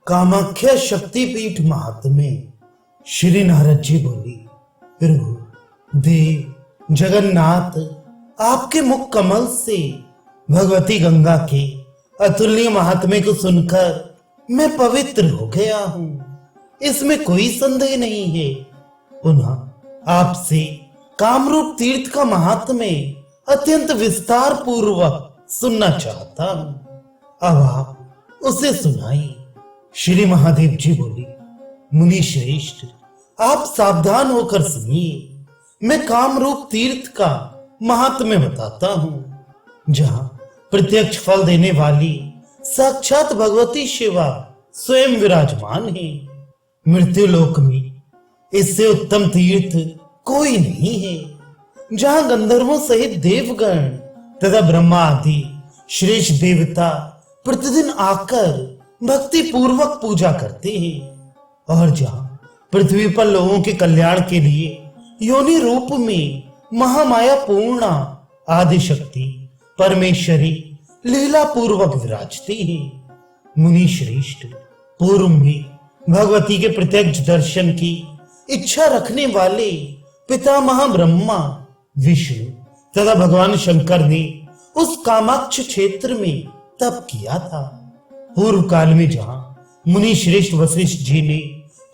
कामाख्या शक्तिपीठ महात्म्य। श्री नारद जी बोली, प्रभु देव जगन्नाथ, आपके मुख कमल से भगवती गंगा के अतुल्य महात्म्य को सुनकर मैं पवित्र हो गया हूँ, इसमें कोई संदेह नहीं है। पुनः आपसे कामरूप तीर्थ का महात्म्य अत्यंत विस्तार पूर्वक सुनना चाहता हूँ। अब आप उसे सुनाइए। श्री महादेव जी बोली, मुनि श्रेष्ठ, आप सावधान होकर सुनिए। मैं कामरूप तीर्थ का महात्म्य बताता हूँ, जहाँ प्रत्यक्ष फल देने वाली साक्षात भगवती शिवा स्वयं विराजमान है। मृत्यु लोक में इससे उत्तम तीर्थ कोई नहीं है, जहाँ गंधर्वों सहित देवगण तथा ब्रह्मा आदि श्रेष्ठ देवता प्रतिदिन आकर भक्ति पूर्वक पूजा करते हैं, और जहाँ पृथ्वी पर लोगों के कल्याण के लिए योनि रूप में महामाया पूर्णा आदि शक्ति परमेश्वरी लीला पूर्वक विराजती है। मुनि श्रेष्ठ, पूर्व में भगवती के प्रत्यक्ष दर्शन की इच्छा रखने वाले पितामह ब्रह्मा विष्णु तथा भगवान शंकर ने उस कामाक्ष क्षेत्र में तप किया था। पूर्व काल में जहाँ मुनि श्रेष्ठ वशिष्ठ जी ने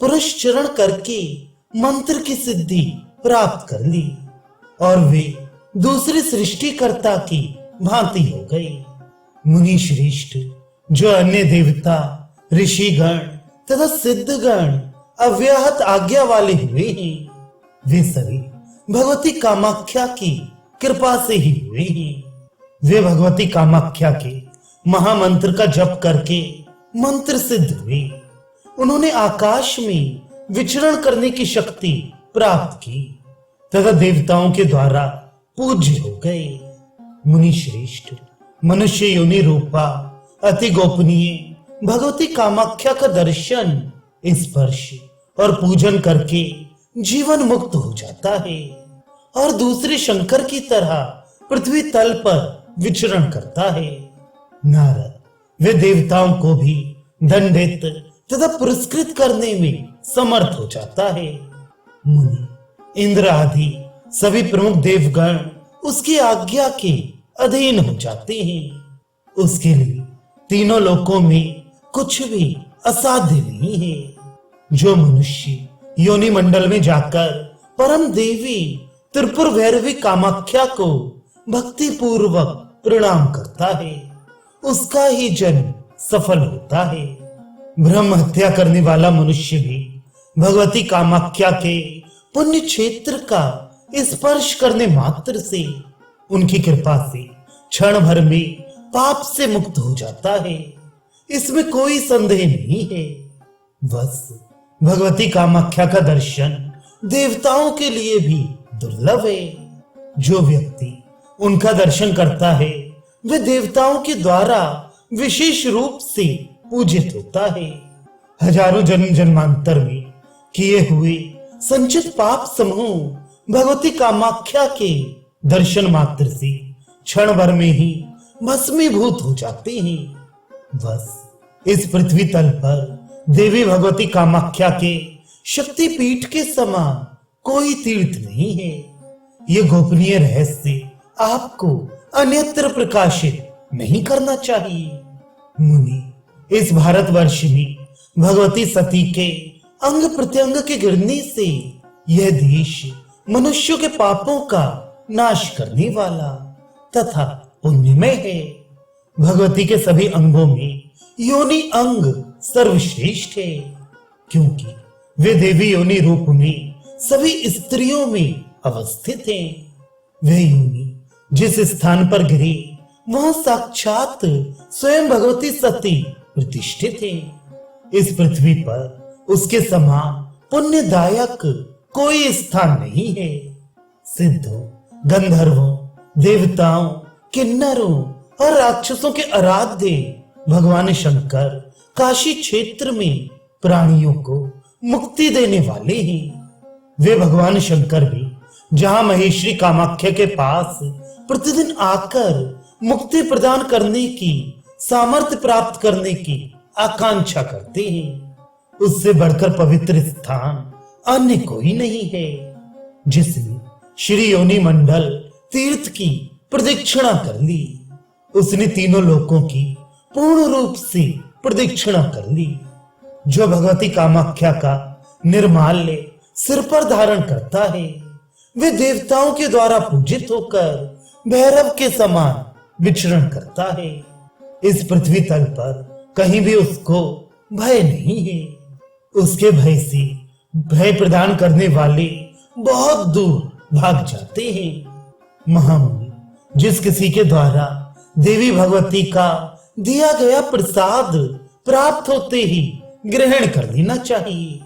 पुरस्चरण करके मंत्र की सिद्धि प्राप्त कर ली, और वे दूसरे सृष्टिकर्ता की भांति हो गए। मुनि श्रेष्ठ, जो अन्य देवता ऋषिगण तथा सिद्धगण अव्याहत आज्ञा वाले हुए हैं, वे सभी भगवती कामाख्या की कृपा से ही हुए हैं। वे भगवती कामाख्या के महामंत्र का जप करके मंत्र सिद्ध हुए। उन्होंने आकाश में विचरण करने की शक्ति प्राप्त की तथा देवताओं के द्वारा पूज्य हो गए। मुनि श्रेष्ठ, मनुष्य योनि रूपा अति गोपनीय भगवती कामाख्या का दर्शन, स्पर्श और पूजन करके जीवन मुक्त हो जाता है, और दूसरे शंकर की तरह पृथ्वी तल पर विचरण करता है। नारद, वे देवताओं को भी दंडित तथा पुरस्कृत करने में समर्थ हो जाता है। मुनि, इंद्र आदि सभी प्रमुख देवगण उसकी आज्ञा के अधीन हो जाते हैं। उसके लिए तीनों लोकों में कुछ भी असाध्य नहीं है। जो मनुष्य योनि मंडल में जाकर परम देवी त्रिपुर भैरवी कामाख्या को भक्ति पूर्वक प्रणाम करता है, उसका ही जन्म सफल होता है। ब्रह्म हत्या करने वाला मनुष्य भी भगवती कामाख्या के पुण्य क्षेत्र का स्पर्श करने मात्र से, उनकी कृपा से क्षण भर में पाप से मुक्त हो जाता है, इसमें कोई संदेह नहीं है। बस भगवती कामाख्या का दर्शन देवताओं के लिए भी दुर्लभ है। जो व्यक्ति उनका दर्शन करता है, वे देवताओं के द्वारा विशेष रूप से पूजित होता है। हजारों जन्म जन्मांतर में किए हुए संचित पाप समूह भगवती कामाख्या के दर्शन मात्र से क्षण भर में ही भस्मीभूत हो जाते हैं। बस इस पृथ्वी तल पर देवी भगवती कामाख्या के शक्तिपीठ के समान कोई तीर्थ नहीं है। ये गोपनीय रहस्य आपको अन्यत्र प्रकाशित नहीं करना चाहिए। मुनि, इस भारतवर्ष में भगवती सती के अंग प्रत्यंग के गिरने से यह देश मनुष्यों के पापों का नाश करने वाला तथा पुण्यमय है। भगवती के सभी अंगों में योनि अंग सर्वश्रेष्ठ है, क्योंकि वे देवी योनि रूप में सभी स्त्रियों में अवस्थित हैं। वे योनि जिस स्थान पर गिरी, वह साक्षात स्वयं भगवती सती प्रतिष्ठित है। इस पृथ्वी पर उसके समान पुण्यदायक कोई स्थान नहीं है। सिद्धों, गंधर्वों, देवताओं, किन्नरों और राक्षसों के आराध्य भगवान शंकर काशी क्षेत्र में प्राणियों को मुक्ति देने वाले हैं। वे भगवान शंकर भी जहां महेश्वरी कामाख्या के पास प्रतिदिन आकर मुक्ति प्रदान करने की, सामर्थ्य प्राप्त करने की आकांक्षा करते हैं। उससे बढ़कर पवित्र स्थान अन्य कोई नहीं है। जिसने श्री योनि मंडल तीर्थ की प्रदक्षिणा कर ली, उसने तीनों लोकों की पूर्ण रूप से प्रदक्षिणा कर ली। जो भगवती कामाख्या का निर्माल्य सिर पर धारण करता है, वे देवताओं के द्वारा पूजित होकर भैरव के समान विचरण करता है। इस पृथ्वी तल पर कहीं भी उसको भय नहीं है। उसके भय से भय प्रदान करने वाले बहुत दूर भाग जाते हैं। महामुनि, जिस किसी के द्वारा देवी भगवती का दिया गया प्रसाद प्राप्त होते ही ग्रहण कर लेना चाहिए,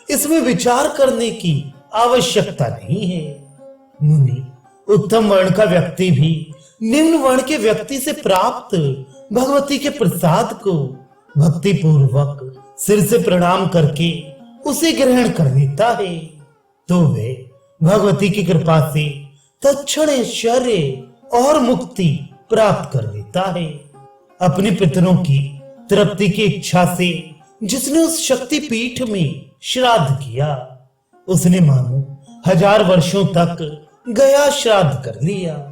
इसमें विचार करने की आवश्यकता नहीं है। मुनि, उत्तम वर्ण का व्यक्ति भी निम्न वर्ण के व्यक्ति से प्राप्त भगवती के प्रसाद को भक्ति पूर्वक सिर से प्रणाम करके उसे ग्रहण कर लेता है, तो वे भगवती की कृपा से तत्क्षण ऐश्वर्य और मुक्ति प्राप्त कर लेता है। अपने पितरों की तृप्ति की इच्छा से जिसने उस शक्ति पीठ में श्राद्ध किया, उसने मानो 1000 वर्षों तक गया श्राद्ध कर लिया।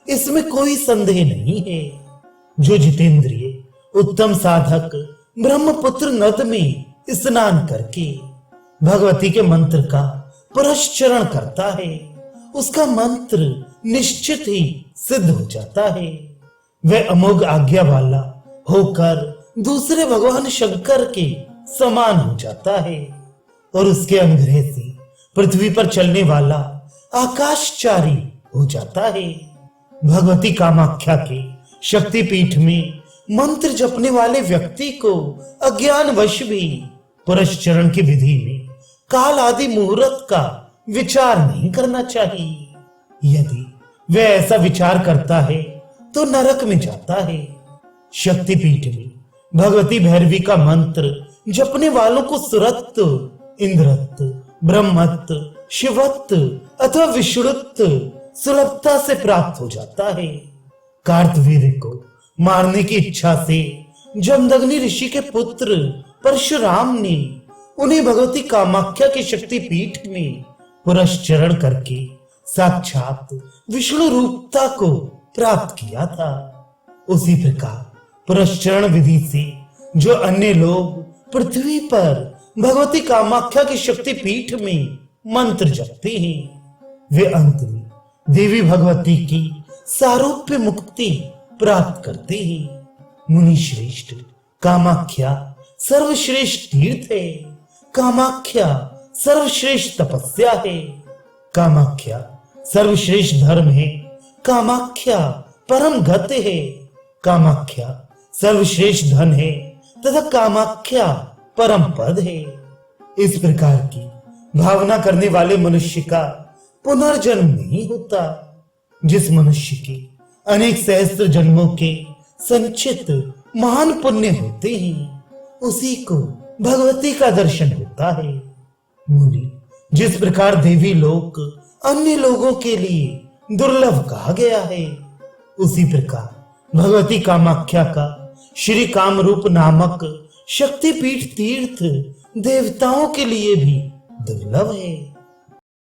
इसमें कोई संदेह नहीं है। जो जितेंद्रिय उत्तम साधक ब्रह्मपुत्र नद में स्नान करके भगवती के मंत्र का पुरस्चरण करता है, उसका मंत्र निश्चित ही सिद्ध हो जाता है। वह अमोघ आज्ञा वाला होकर दूसरे भगवान शंकर के समान हो जाता है और उसके अनुग्रह से पृथ्वी पर चलने वाला आकाशचारी हो जाता है। भगवती कामाख्या के शक्तिपीठ में मंत्र जपने वाले व्यक्ति को अज्ञानवश भी पुरस्चरण की विधि में काल आदि मुहूर्त का विचार नहीं करना चाहिए। यदि वह ऐसा विचार करता है तो नरक में जाता है। शक्तिपीठ में भगवती भैरवी का मंत्र जपने वालों को सुरत्त, इंद्रत्त, ब्रह्मत्त, शिवत्त अथवा विष्णुत्त सुलभता से प्राप्त हो जाता है। कार्तवीर्य को मारने की इच्छा से जमदग्नि ऋषि के पुत्र परशुराम ने उन्हें भगवती कामाख्या की शक्तिपीठ में पुरस्चरण करके साक्षात विष्णु रूपता को प्राप्त किया था। उसी प्रकार पुरस्चरण विधि से जो अन्य लोग पृथ्वी पर भगवती कामाख्या की शक्तिपीठ में मंत्र जपते हैं, वे अंत में देवी भगवती की सारूप्य मुक्ति प्राप्त करते हैं। मुनि श्रेष्ठ, कामाख्या सर्वश्रेष्ठ तीर्थ है। कामाख्या सर्वश्रेष्ठ तपस्या है। कामाख्या सर्वश्रेष्ठ धर्म है। कामाख्या परम गति है। कामाख्या सर्वश्रेष्ठ धन है तथा कामाख्या परम पद है। इस प्रकार की भावना करने वाले मनुष्य का पुनर्जन्म नहीं होता। जिस मनुष्य के अनेक सहस्त्र जन्मों के संचित महान पुण्य होते हैं, उसी को भगवती का दर्शन होता है। मुनि, जिस प्रकार देवी लोक अन्य लोगों के लिए दुर्लभ कहा गया है, उसी प्रकार भगवती कामाख्या का श्री कामरूप नामक शक्तिपीठ तीर्थ देवताओं के लिए भी दुर्लभ है।